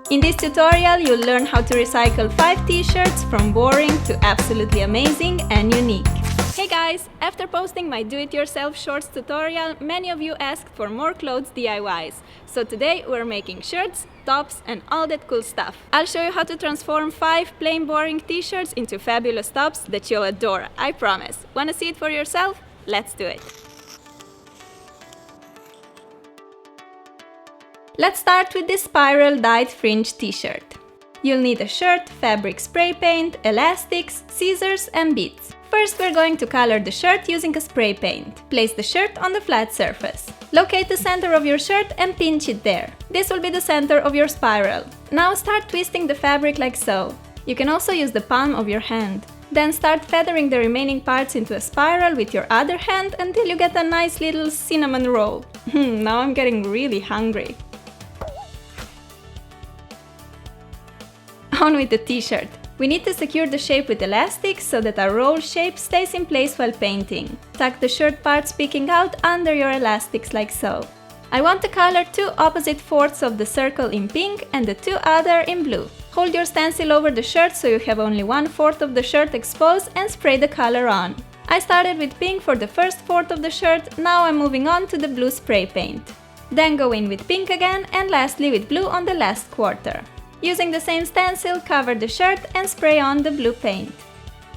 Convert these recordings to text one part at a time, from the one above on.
In this tutorial, you'll learn how to recycle 5 t-shirts from boring to absolutely amazing and unique. Hey guys! After posting my do-it-yourself shorts tutorial, many of you asked for more clothes DIYs. So today we're making shirts, tops and all that cool stuff. I'll show you how to transform 5 plain boring t-shirts into fabulous tops that you'll adore, I promise. Wanna see it for yourself? Let's do it! Let's start with this spiral dyed fringe t-shirt. You'll need a shirt, fabric spray paint, elastics, scissors and beads. First, we're going to color the shirt using a spray paint. Place the shirt on the flat surface. Locate the center of your shirt and pinch it there. This will be the center of your spiral. Now start twisting the fabric like so. You can also use the palm of your hand. Then start feathering the remaining parts into a spiral with your other hand until you get a nice little cinnamon roll. Now I'm getting really hungry. On with the t-shirt. We need to secure the shape with elastics so that our roll shape stays in place while painting. Tuck the shirt parts peeking out under your elastics like so. I want to color 2 opposite fourths of the circle in pink and the 2 other in blue. Hold your stencil over the shirt so you have only 1/4 of the shirt exposed and spray the color on. I started with pink for the first fourth of the shirt, now I'm moving on to the blue spray paint. Then go in with pink again and lastly with blue on the last quarter. Using the same stencil, cover the shirt and spray on the blue paint.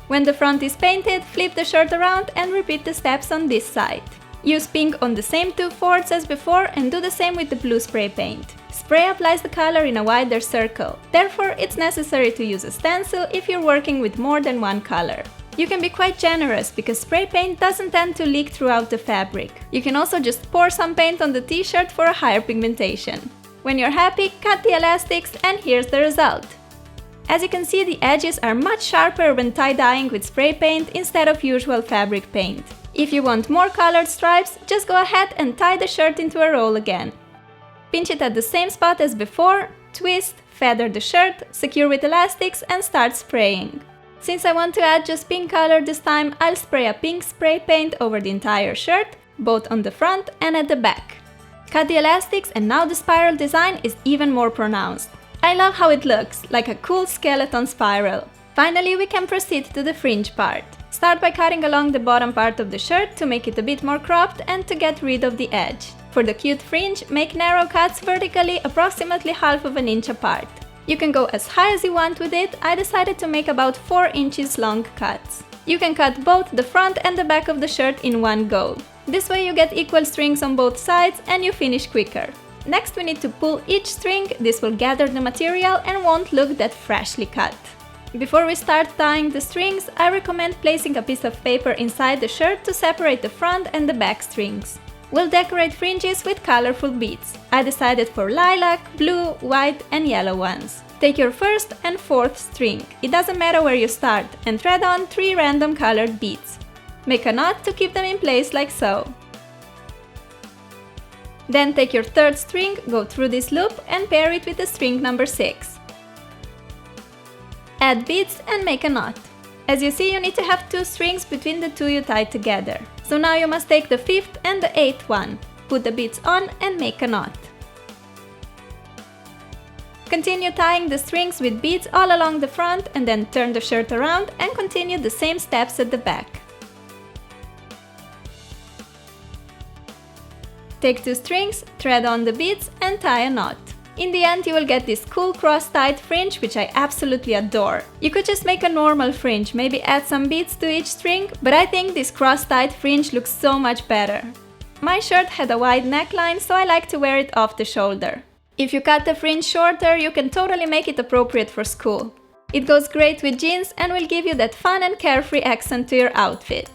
When the front is painted, flip the shirt around and repeat the steps on this side. Use pink on the same 2/4 as before and do the same with the blue spray paint. Spray applies the color in a wider circle, therefore it's necessary to use a stencil if you're working with more than one color. You can be quite generous because spray paint doesn't tend to leak throughout the fabric. You can also just pour some paint on the t-shirt for a higher pigmentation. When you're happy, cut the elastics and here's the result. As you can see, the edges are much sharper when tie-dyeing with spray paint instead of usual fabric paint. If you want more colored stripes, just go ahead and tie the shirt into a roll again. Pinch it at the same spot as before, twist, feather the shirt, secure with elastics and start spraying. Since I want to add just pink color this time, I'll spray a pink spray paint over the entire shirt, both on the front and at the back. Cut the elastics and now the spiral design is even more pronounced. I love how it looks, like a cool skeleton spiral. Finally, we can proceed to the fringe part. Start by cutting along the bottom part of the shirt to make it a bit more cropped and to get rid of the edge. For the cute fringe, make narrow cuts vertically approximately 1/2 inch apart. You can go as high as you want with it. I decided to make about 4 inches long cuts. You can cut both the front and the back of the shirt in one go. This way you get equal strings on both sides and you finish quicker. Next we need to pull each string, this will gather the material and won't look that freshly cut. Before we start tying the strings, I recommend placing a piece of paper inside the shirt to separate the front and the back strings. We'll decorate fringes with colorful beads. I decided for lilac, blue, white and yellow ones. Take your first and fourth string, it doesn't matter where you start, and thread on 3 random colored beads. Make a knot to keep them in place like so. Then take your third string, go through this loop and pair it with the string number 6. Add beads and make a knot. As you see, you need to have 2 strings between the 2 you tied together. So now you must take the 5th and the 8th one. Put the beads on and make a knot. Continue tying the strings with beads all along the front and then turn the shirt around and continue the same steps at the back. Take 2 strings, thread on the beads and tie a knot. In the end you will get this cool cross-tied fringe which I absolutely adore. You could just make a normal fringe, maybe add some beads to each string, but I think this cross-tied fringe looks so much better. My shirt had a wide neckline, so I like to wear it off the shoulder. If you cut the fringe shorter, you can totally make it appropriate for school. It goes great with jeans and will give you that fun and carefree accent to your outfit.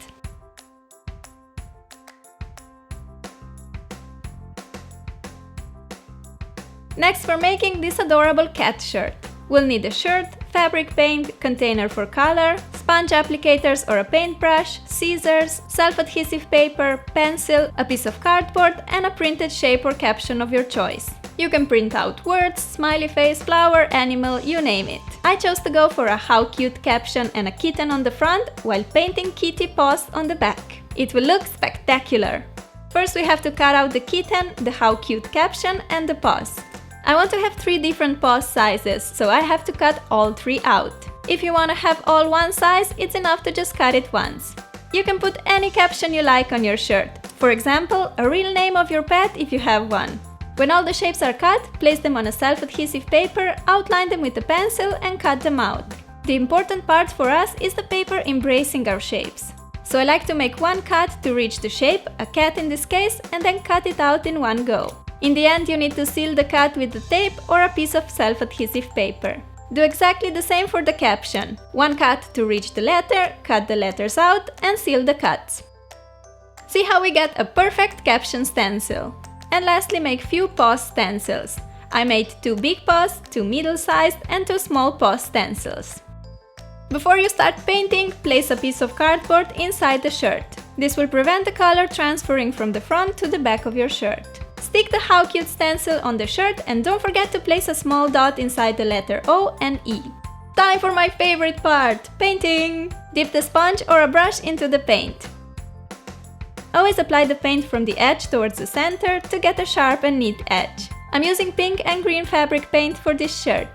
Next, we're making this adorable cat shirt. We'll need a shirt, fabric paint, container for color, sponge applicators or a paintbrush, scissors, self-adhesive paper, pencil, a piece of cardboard and a printed shape or caption of your choice. You can print out words, smiley face, flower, animal, you name it. I chose to go for a how cute caption and a kitten on the front while painting kitty paws on the back. It will look spectacular. First we have to cut out the kitten, the how cute caption and the paws. I want to have 3 different paws sizes, so I have to cut all 3 out. If you want to have all one size, it's enough to just cut it once. You can put any caption you like on your shirt. For example, a real name of your pet if you have one. When all the shapes are cut, place them on a self-adhesive paper, outline them with a pencil and cut them out. The important part for us is the paper embracing our shapes. So I like to make one cut to reach the shape, a cat in this case, and then cut it out in one go. In the end, you need to seal the cut with the tape or a piece of self-adhesive paper. Do exactly the same for the caption. One cut to reach the letter, cut the letters out, and seal the cuts. See how we get a perfect caption stencil. And lastly, make few paw stencils. I made 2 big paws, 2 middle-sized, and 2 small paw stencils. Before you start painting, place a piece of cardboard inside the shirt. This will prevent the color transferring from the front to the back of your shirt. Stick the How Cute stencil on the shirt and don't forget to place a small dot inside the letter O and E. Time for my favorite part, painting! Dip the sponge or a brush into the paint. Always apply the paint from the edge towards the center to get a sharp and neat edge. I'm using pink and green fabric paint for this shirt.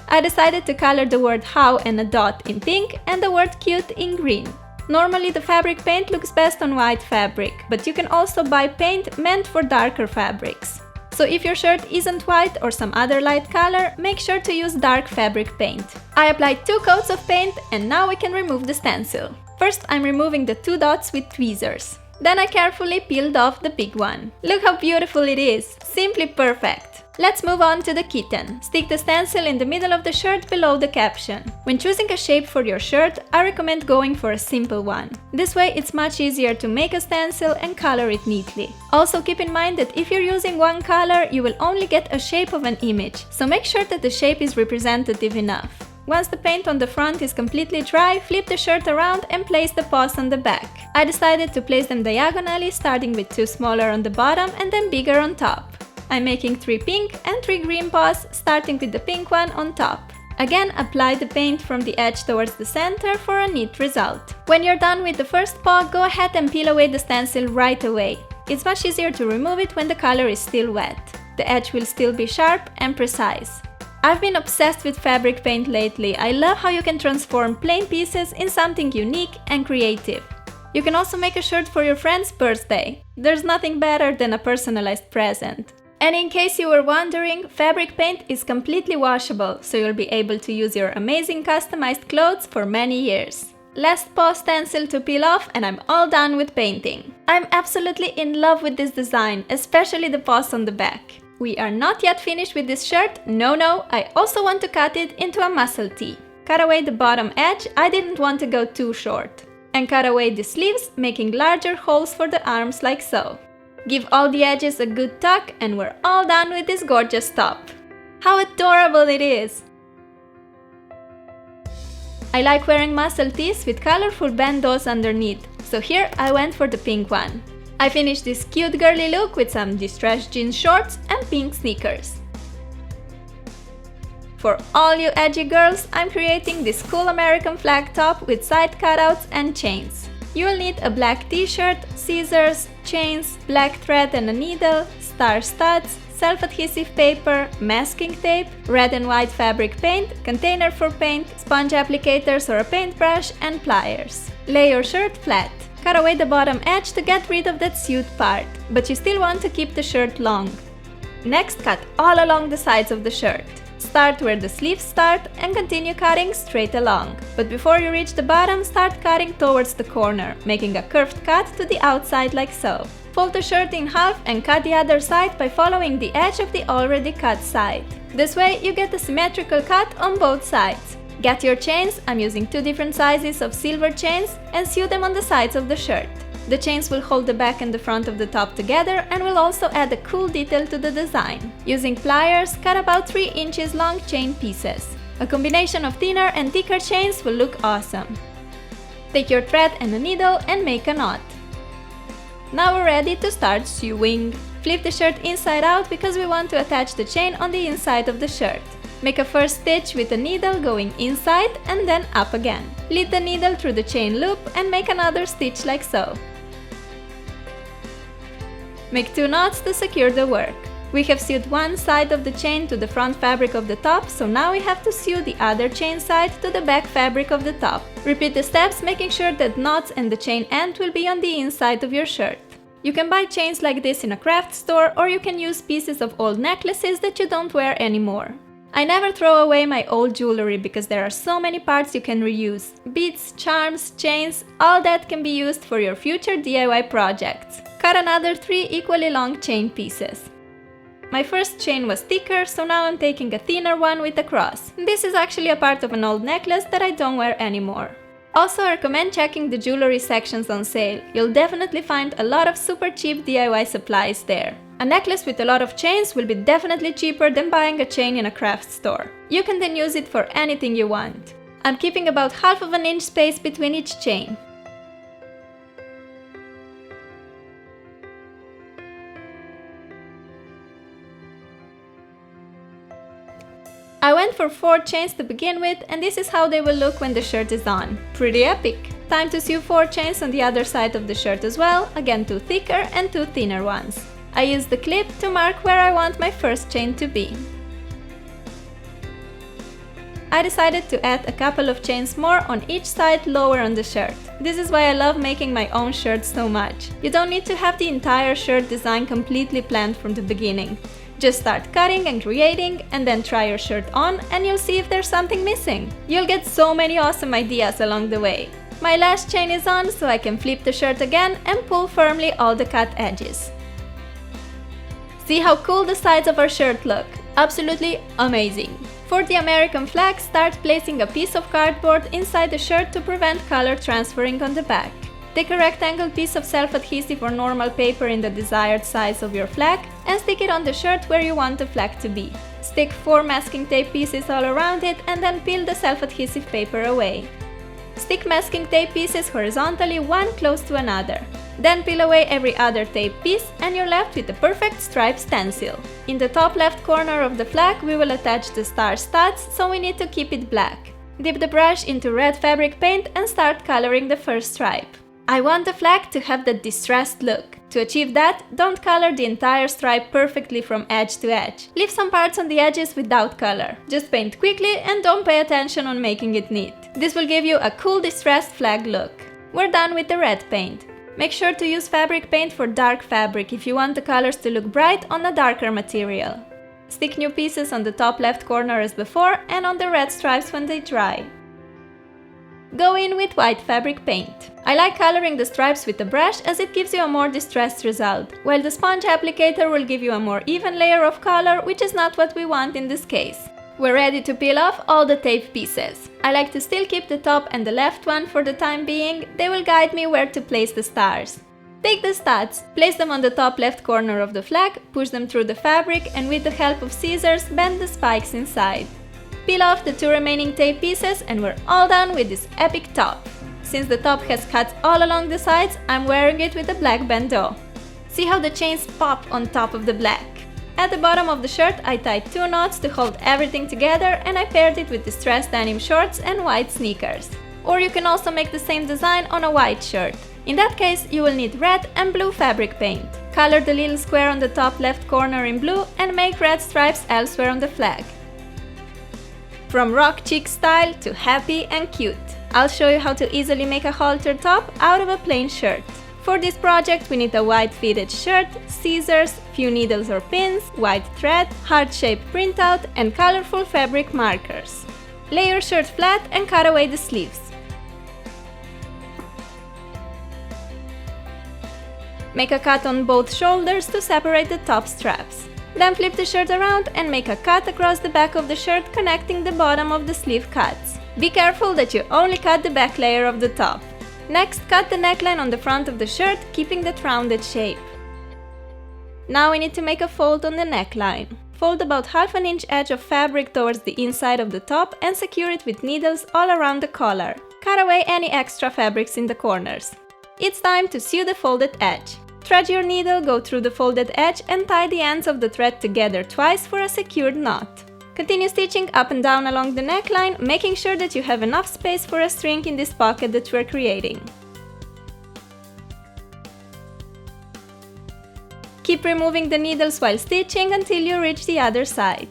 I decided to color the word how and a dot in pink and the word cute in green. Normally the fabric paint looks best on white fabric, but you can also buy paint meant for darker fabrics. So if your shirt isn't white or some other light color, make sure to use dark fabric paint. I applied 2 coats of paint and now we can remove the stencil. First I'm removing the 2 dots with tweezers. Then I carefully peeled off the big one. Look how beautiful it is! Simply perfect! Let's move on to the kitten. Stick the stencil in the middle of the shirt below the caption. When choosing a shape for your shirt, I recommend going for a simple one. This way it's much easier to make a stencil and color it neatly. Also keep in mind that if you're using one color, you will only get a shape of an image, so make sure that the shape is representative enough. Once the paint on the front is completely dry, flip the shirt around and place the paws on the back. I decided to place them diagonally, starting with 2 smaller on the bottom and then bigger on top. I'm making 3 pink and 3 green paws, starting with the pink one on top. Again, apply the paint from the edge towards the center for a neat result. When you're done with the first paw, go ahead and peel away the stencil right away. It's much easier to remove it when the color is still wet. The edge will still be sharp and precise. I've been obsessed with fabric paint lately. I love how you can transform plain pieces in something unique and creative. You can also make a shirt for your friend's birthday. There's nothing better than a personalized present. And in case you were wondering, fabric paint is completely washable, so you'll be able to use your amazing customized clothes for many years. Last paw stencil to peel off and I'm all done with painting. I'm absolutely in love with this design, especially the paws on the back. We are not yet finished with this shirt, no, I also want to cut it into a muscle tee. Cut away the bottom edge, I didn't want to go too short. And cut away the sleeves, making larger holes for the arms like so. Give all the edges a good tuck and we're all done with this gorgeous top. How adorable it is! I like wearing muscle tees with colorful bandeaus underneath, so here I went for the pink one. I finished this cute girly look with some distressed jeans shorts and pink sneakers. For all you edgy girls, I'm creating this cool American flag top with side cutouts and chains. You will need a black t-shirt, scissors, chains, black thread and a needle, star studs, self-adhesive paper, masking tape, red and white fabric paint, container for paint, sponge applicators or a paintbrush, and pliers. Lay your shirt flat. Cut away the bottom edge to get rid of that sewed part, but you still want to keep the shirt long. Next, cut all along the sides of the shirt. Start where the sleeves start and continue cutting straight along. But before you reach the bottom, start cutting towards the corner, making a curved cut to the outside like so. Fold the shirt in half and cut the other side by following the edge of the already cut side. This way you get a symmetrical cut on both sides. Get your chains, I'm using 2 different sizes of silver chains, and sew them on the sides of the shirt. The chains will hold the back and the front of the top together and will also add a cool detail to the design. Using pliers, cut about 3 inches long chain pieces. A combination of thinner and thicker chains will look awesome. Take your thread and a needle and make a knot. Now we're ready to start sewing. Flip the shirt inside out because we want to attach the chain on the inside of the shirt. Make a first stitch with a needle going inside and then up again. Lead the needle through the chain loop and make another stitch like so. Make 2 knots to secure the work. We have sewed one side of the chain to the front fabric of the top, so now we have to sew the other chain side to the back fabric of the top. Repeat the steps, making sure that knots and the chain end will be on the inside of your shirt. You can buy chains like this in a craft store, or you can use pieces of old necklaces that you don't wear anymore. I never throw away my old jewelry because there are so many parts you can reuse. Beads, charms, chains, all that can be used for your future DIY projects. Cut another 3 equally long chain pieces. My first chain was thicker, so now I'm taking a thinner one with a cross. This is actually a part of an old necklace that I don't wear anymore. Also, I recommend checking the jewelry sections on sale. You'll definitely find a lot of super cheap DIY supplies there. A necklace with a lot of chains will be definitely cheaper than buying a chain in a craft store. You can then use it for anything you want. I'm keeping about half of an inch space between each chain. I went for 4 chains to begin with, and this is how they will look when the shirt is on. Pretty epic! Time to sew 4 chains on the other side of the shirt as well, again 2 thicker and 2 thinner ones. I used the clip to mark where I want my first chain to be. I decided to add a couple of chains more on each side lower on the shirt. This is why I love making my own shirts so much. You don't need to have the entire shirt design completely planned from the beginning. Just start cutting and creating, and then try your shirt on and you'll see if there's something missing. You'll get so many awesome ideas along the way. My last chain is on, so I can flip the shirt again and pull firmly all the cut edges. See how cool the sides of our shirt look? Absolutely amazing! For the American flag, start placing a piece of cardboard inside the shirt to prevent color transferring on the back. Take a rectangle piece of self-adhesive or normal paper in the desired size of your flag and stick it on the shirt where you want the flag to be. Stick 4 masking tape pieces all around it and then peel the self-adhesive paper away. Stick masking tape pieces horizontally, one close to another. Then peel away every other tape piece and you're left with the perfect stripe stencil. In the top left corner of the flag we will attach the star studs, so we need to keep it black. Dip the brush into red fabric paint and start coloring the first stripe. I want the flag to have that distressed look. To achieve that, don't color the entire stripe perfectly from edge to edge. Leave some parts on the edges without color. Just paint quickly and don't pay attention on making it neat. This will give you a cool distressed flag look. We're done with the red paint. Make sure to use fabric paint for dark fabric if you want the colors to look bright on a darker material. Stick new pieces on the top left corner as before and on the red stripes when they dry. Go in with white fabric paint. I like coloring the stripes with a brush as it gives you a more distressed result, while the sponge applicator will give you a more even layer of color, which is not what we want in this case. We're ready to peel off all the tape pieces. I like to still keep the top and the left one for the time being. They will guide me where to place the stars. Take the studs, place them on the top left corner of the flag, push them through the fabric and with the help of scissors bend the spikes inside. Peel off the 2 remaining tape pieces and we're all done with this epic top. Since the top has cuts all along the sides, I'm wearing it with a black bandeau. See how the chains pop on top of the black. At the bottom of the shirt I tied 2 knots to hold everything together and I paired it with distressed denim shorts and white sneakers. Or you can also make the same design on a white shirt. In that case you will need red and blue fabric paint. Color the little square on the top left corner in blue and make red stripes elsewhere on the flag. From rock chic style to happy and cute. I'll show you how to easily make a halter top out of a plain shirt. For this project we need a white fitted shirt, scissors, few needles or pins, white thread, heart-shaped printout and colorful fabric markers. Lay your shirt flat and cut away the sleeves. Make a cut on both shoulders to separate the top straps. Then flip the shirt around and make a cut across the back of the shirt connecting the bottom of the sleeve cuts. Be careful that you only cut the back layer of the top. Next, cut the neckline on the front of the shirt, keeping that rounded shape. Now we need to make a fold on the neckline. Fold about half an inch edge of fabric towards the inside of the top and secure it with needles all around the collar. Cut away any extra fabrics in the corners. It's time to sew the folded edge. Thread your needle, go through the folded edge and tie the ends of the thread together twice for a secured knot. Continue stitching up and down along the neckline, making sure that you have enough space for a string in this pocket that we're creating. Keep removing the needles while stitching until you reach the other side.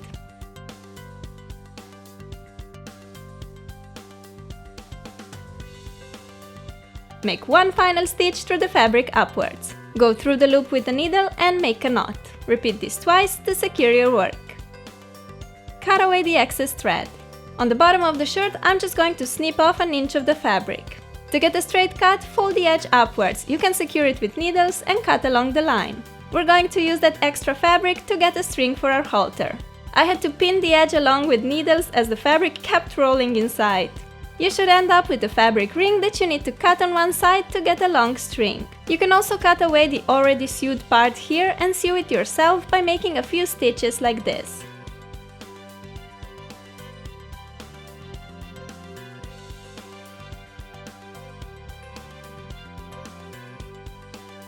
Make one final stitch through the fabric upwards. Go through the loop with the needle and make a knot. Repeat this twice to secure your work. Cut away the excess thread. On the bottom of the shirt, I'm just going to snip off an inch of the fabric. To get a straight cut, fold the edge upwards. You can secure it with needles and cut along the line. We're going to use that extra fabric to get a string for our halter. I had to pin the edge along with needles as the fabric kept rolling inside. You should end up with a fabric ring that you need to cut on one side to get a long string. You can also cut away the already sewed part here and sew it yourself by making a few stitches like this.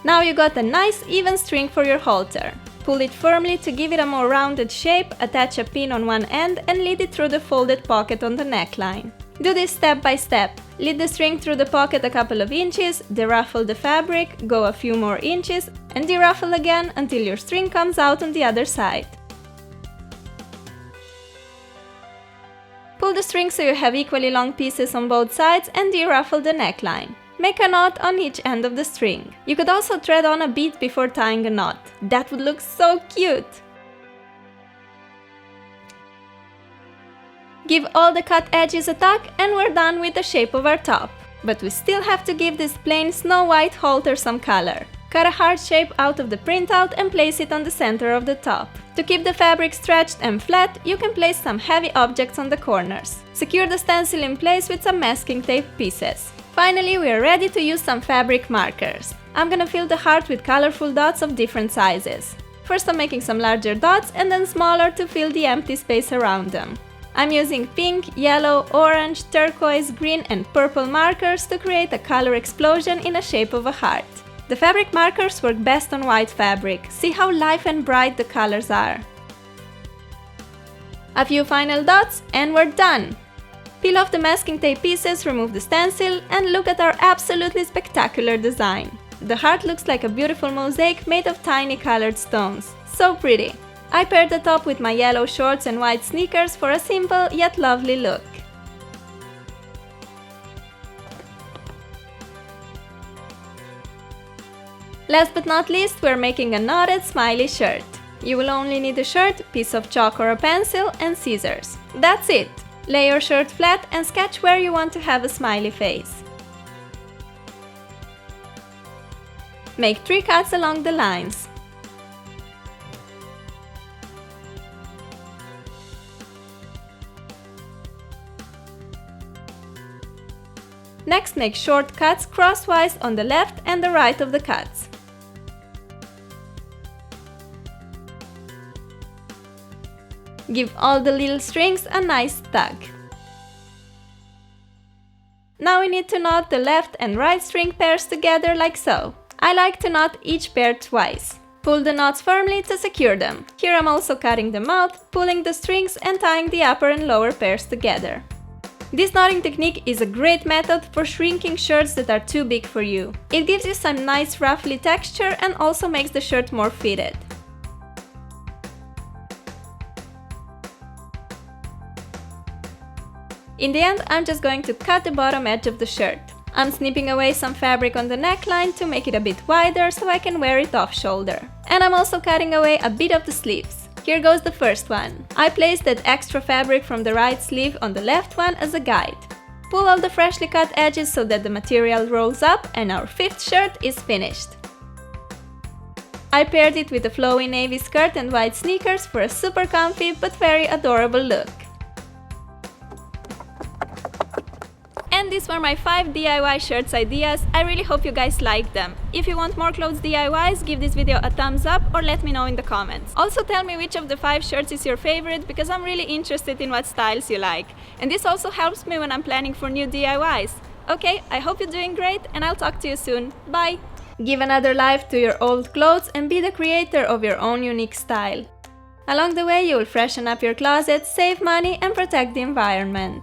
Now you got a nice even string for your halter. Pull it firmly to give it a more rounded shape, attach a pin on one end and lead it through the folded pocket on the neckline. Do this step by step. Lead the string through the pocket a couple of inches, deruffle the fabric, go a few more inches, and deruffle again until your string comes out on the other side. Pull the string so you have equally long pieces on both sides and deruffle the neckline. Make a knot on each end of the string. You could also thread on a bead before tying a knot. That would look so cute! Give all the cut edges a tuck and we're done with the shape of our top. But we still have to give this plain snow white halter some color. Cut a heart shape out of the printout and place it on the center of the top. To keep the fabric stretched and flat, you can place some heavy objects on the corners. Secure the stencil in place with some masking tape pieces. Finally, we are ready to use some fabric markers. I'm gonna fill the heart with colorful dots of different sizes. First I'm making some larger dots and then smaller to fill the empty space around them. I'm using pink, yellow, orange, turquoise, green and purple markers to create a color explosion in the shape of a heart. The fabric markers work best on white fabric. See how live and bright the colors are. A few final dots and we're done! Peel off the masking tape pieces, remove the stencil, and look at our absolutely spectacular design. The heart looks like a beautiful mosaic made of tiny colored stones. So pretty! I paired the top with my yellow shorts and white sneakers for a simple yet lovely look. Last but not least, we're making a knotted smiley shirt. You will only need a shirt, piece of chalk or a pencil, and scissors. That's it! Lay your shirt flat and sketch where you want to have a smiley face. Make 3 cuts along the lines. Next, make short cuts crosswise on the left and the right of the cuts. Give all the little strings a nice tug. Now we need to knot the left and right string pairs together like so. I like to knot each pair twice. Pull the knots firmly to secure them. Here I'm also cutting them out, pulling the strings and tying the upper and lower pairs together. This knotting technique is a great method for shrinking shirts that are too big for you. It gives you some nice ruffly texture and also makes the shirt more fitted. In the end, I'm just going to cut the bottom edge of the shirt. I'm snipping away some fabric on the neckline to make it a bit wider so I can wear it off shoulder. And I'm also cutting away a bit of the sleeves. Here goes the first one. I placed that extra fabric from the right sleeve on the left one as a guide. Pull all the freshly cut edges so that the material rolls up and our 5th shirt is finished. I paired it with a flowy navy skirt and white sneakers for a super comfy but very adorable look. And these were my 5 DIY shirts ideas. I really hope you guys liked them. If you want more clothes DIYs, give this video a thumbs up or let me know in the comments. Also tell me which of the 5 shirts is your favorite because I'm really interested in what styles you like. And this also helps me when I'm planning for new DIYs. Okay, I hope you're doing great and I'll talk to you soon. Bye! Give another life to your old clothes and be the creator of your own unique style. Along the way, you will freshen up your closet, save money and protect the environment.